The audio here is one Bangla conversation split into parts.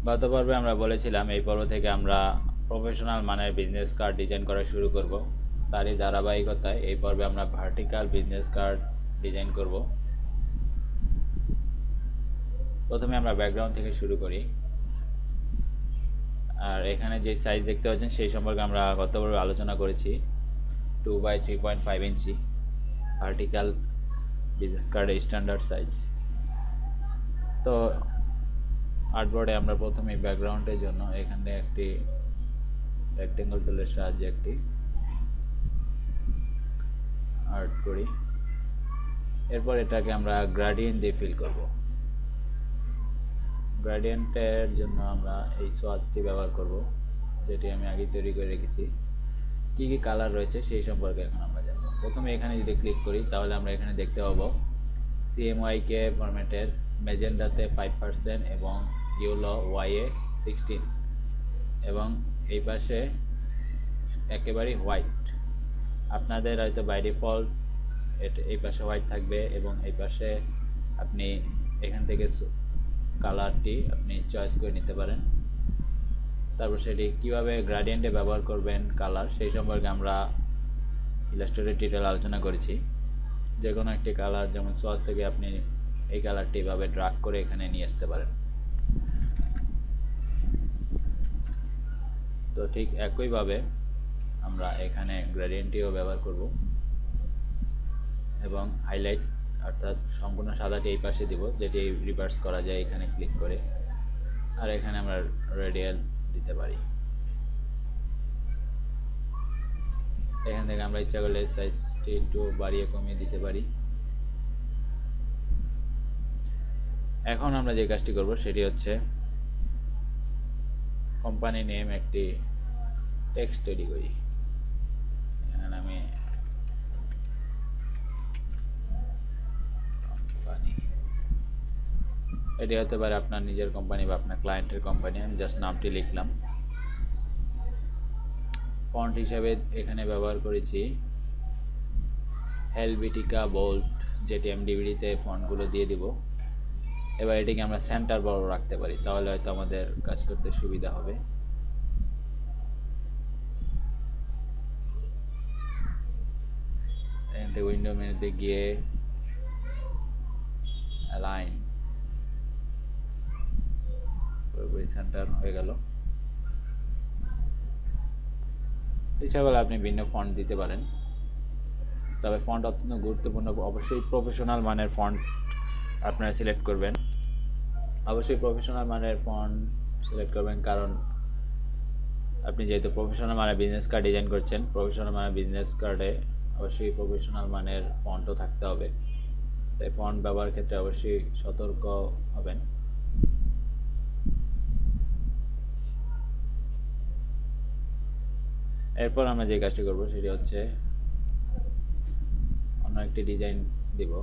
গত পর্বে আমরা বলেছিলাম এই পর্ব থেকে আমরা প্রফেশনাল মানের বিজনেস কার্ড ডিজাইন করা শুরু করব। তারই ধারাবাহিকতায় এই পর্বে আমরা ভার্টিক্যাল বিজনেস কার্ড ডিজাইন করব। প্রথমে আমরা ব্যাকগ্রাউন্ড থেকে শুরু করি। আর এখানে যে সাইজ দেখতে পাচ্ছেন সেই সম্পর্কে আমরা গত পর্বে আলোচনা করেছি। 2x3.5 ইঞ্চি ভার্টিক্যাল বিজনেস কার্ডের স্ট্যান্ডার্ড সাইজ। তো আর্টবোর্ডে আমরা প্রথমে ব্যাকগ্রাউন্ডের জন্য এখানে একটি রেক্টেঙ্গল টুলের সাহায্যে একটি আর্ট করি। এরপর এটাকে আমরা গ্রেডিয়েন্ট দিয়ে ফিল করব। গ্রেডিয়েন্টের জন্য আমরা এই সোয়াচটি ব্যবহার করব, যেটি আমি আগে তৈরি করে রেখেছি। কী কী কালার রয়েছে সেই সম্পর্কে এখন আমরা জানব। প্রথমে এখানে যদি ক্লিক করি তাহলে আমরা এখানে দেখতে পাবো CMYK ফরম্যাটের ম্যাজেন্ডাতে 5% এবং ইয়েলো ওয়াইয়ে 16 এবং এই পাশে একেবারেই হোয়াইট। আপনাদের হয়তো বাই ডিফল্ট এই পাশে হোয়াইট থাকবে এবং এই পাশে আপনি এখান থেকে কালারটি আপনি চয়েস করে নিতে পারেন। তারপর সেটি কীভাবে গ্রেডিয়েন্টে ব্যবহার করবেন কালার সেই সম্পর্কে আমরা ইলাস্ট্রেটর টিউটোরিয়াল আলোচনা করেছি। যে কোনো একটি কালার যেমন সোয়াচ থেকে আপনি এই কালারটি এভাবে ড্রাগ করে এখানে নিয়ে আসতে পারেন। তো ঠিক একইভাবে আমরা এখানে গ্রেডিয়েন্টটিও ব্যবহার করব এবং হাইলাইট অর্থাৎ সম্পূর্ণ সাদাটি এই পাশে দিব, যেটি রিভার্স করা যায় এখানে ক্লিক করে। আর এখানে আমরা রেডিয়াল দিতে পারি। এখান থেকে আমরা ইচ্ছা করলে সাইজটি একটু বাড়িয়ে কমিয়ে দিতে পারি। এখন আমরা যে কাজটি করব সেটি হচ্ছে কোম্পানি নেম একটি টেক্সট তৈরি করি। এখানে আমি কোম্পানি, এটি হতে পারে আপনার নিজের কোম্পানি বা আপনার ক্লায়েন্টের কোম্পানি। আমি জাস্ট নামটি লিখলাম। ফন্ট হিসাবে এখানে ব্যবহার করেছি হেলভেটিকা বোল্ড, যেটি আমি ডিভিডিতে ফন্টগুলো দিয়ে দিব। এবার এটিকে আমরা সেন্টার বড় রাখতে পারি, তাহলে হয়তো আমাদের কাজ করতে সুবিধা হবে। এখান থেকে উইন্ডো মেনুতে গিয়ে অ্যালাইন, পুরোপুরি সেন্টার হয়ে গেল। ইচ্ছা করলে আপনি ভিন্ন ফন্ট দিতে পারেন, তবে ফন্ট অত্যন্ত গুরুত্বপূর্ণ। অবশ্যই প্রফেশনাল মানের ফন্ট আপনারা সিলেক্ট করবেন। অবশ্যই প্রফেশনাল মানের ফন্ট সিলেক্ট করবেন, কারণ আপনি যেহেতু প্রফেশনাল মানের বিজনেস কার্ড ডিজাইন করছেন, প্রফেশনাল মানের বিজনেস কার্ডে অবশ্যই প্রফেশনাল মানের ফন্টও থাকতে হবে। তাই ফন্ট ব্যবহারের ক্ষেত্রে অবশ্যই সতর্ক হবেন। এরপর আমরা যে কাজটি করব সেটি হচ্ছে অন্য একটি ডিজাইন দিব।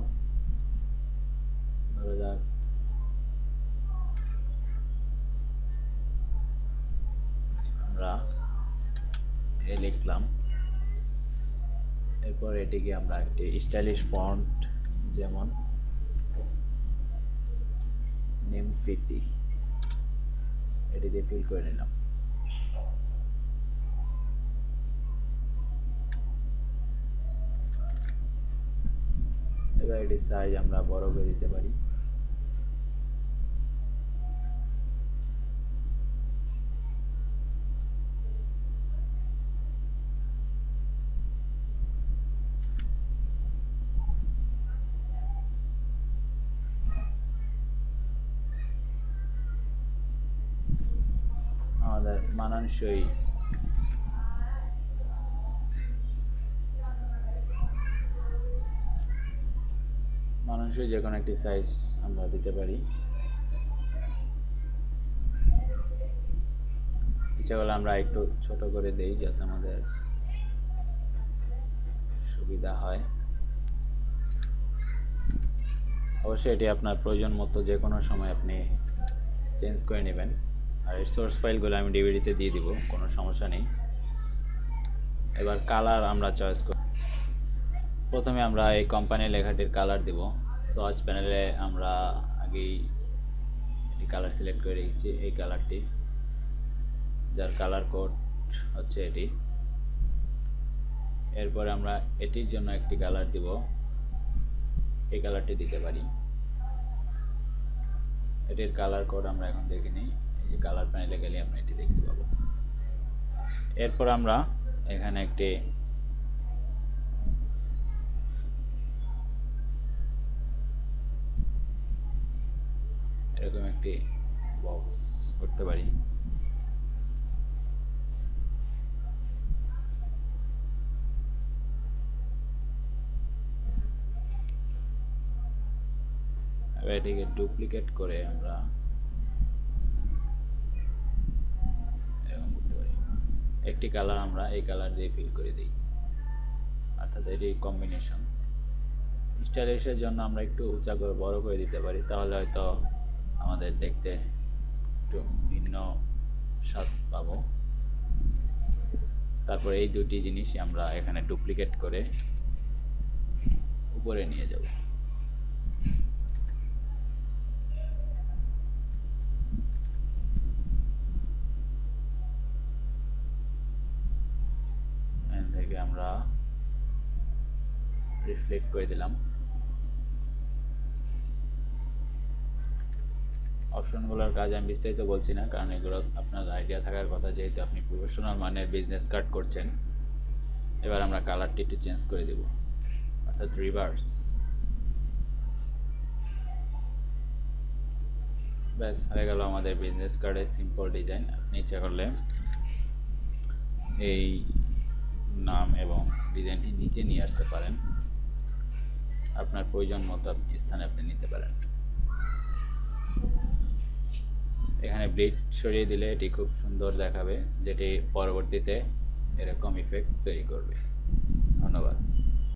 ধরা যাক আমরা লিখলাম। এরপর এটিকে আমরা একটি স্টাইলিশ ফন্ট যেমন নিমফিতি এটি দিয়ে ফিল করে নিলাম। এবার এটির সাইজ আমরা বড় করে দিতে পারি। আমাদের মানানসই যে কোনো একটি সাইজ আমরা দিতে পারি। ইচ্ছা করলে আমরা একটু ছোট করে দেই যাতে আমাদের সুবিধা হয়। অবশ্যই এটি আপনার প্রয়োজন মতো যে কোনো সময় আপনি চেঞ্জ করে নেবেন। আর এই সোর্স ফাইলগুলো আমি ডিভিডিতে দিয়ে দিব, কোনো সমস্যা নেই। এবার কালার আমরা চয়েস করব। প্রথমে আমরা এই কোম্পানির লেখাটির কালার দিব। সোয়াচ প্যানেলে আমরা আগেই এই কালার সিলেক্ট করে রেখেছি, এই কালারটি, যার কালার কোড হচ্ছে এটি। এরপর আমরা এটির জন্য একটি কালার দিব, এই কালারটি দিতে পারি। এটির কালার কোড আমরা এখন দেখে নিই, এই যে কালার প্যানেলে গেলে আমরা এটি দেখতে পাবো। এরপর আমরা এখানে একটি এরকম একটি বক্স করতে পারি। এবার এটিকে ডুপ্লিকেট করে আমরা এরকম করতে পারি। একটি কালার আমরা এই কালার দিয়ে ফিল করে দিই, অর্থাৎ এটি কম্বিনেশন। স্টাইলিশের জন্য আমরা একটু উঁচা করে বড় করে দিতে পারি, তাহলে হয়তো আমাদের দেখতে একটু ভিন্ন স্বাদ পাবো। তারপর এই দুটি জিনিস আমরা এখানে ডুপ্লিকেট করে উপরে নিয়ে যাব। এখান থেকে আমরা রিফ্লেক্ট করে দিলাম। অপশনগুলোর কাজ আমি বিস্তারিত বলছি না, কারণ এগুলো আপনার আইডিয়া থাকার কথা, যেহেতু আপনি প্রফেশনাল মানের বিজনেস কার্ড করছেন। এবার আমরা কালারটি একটু চেঞ্জ করে দেব, অর্থাৎ রিভার্স। ব্যাস হয়ে গেল আমাদের বিজনেস কার্ডের সিম্পল ডিজাইন। আপনি ইচ্ছা করলে এই নাম এবং ডিজাইনটি নিচে নিয়ে আসতে পারেন, আপনার প্রয়োজন মতো স্থানে আপনি নিতে পারেন। এখানে ব্লিড সরিয়ে দিলে এটি খুব সুন্দর দেখাবে, যেটি পরবর্তীতে এরকম ইফেক্ট তৈরি করবে। ধন্যবাদ।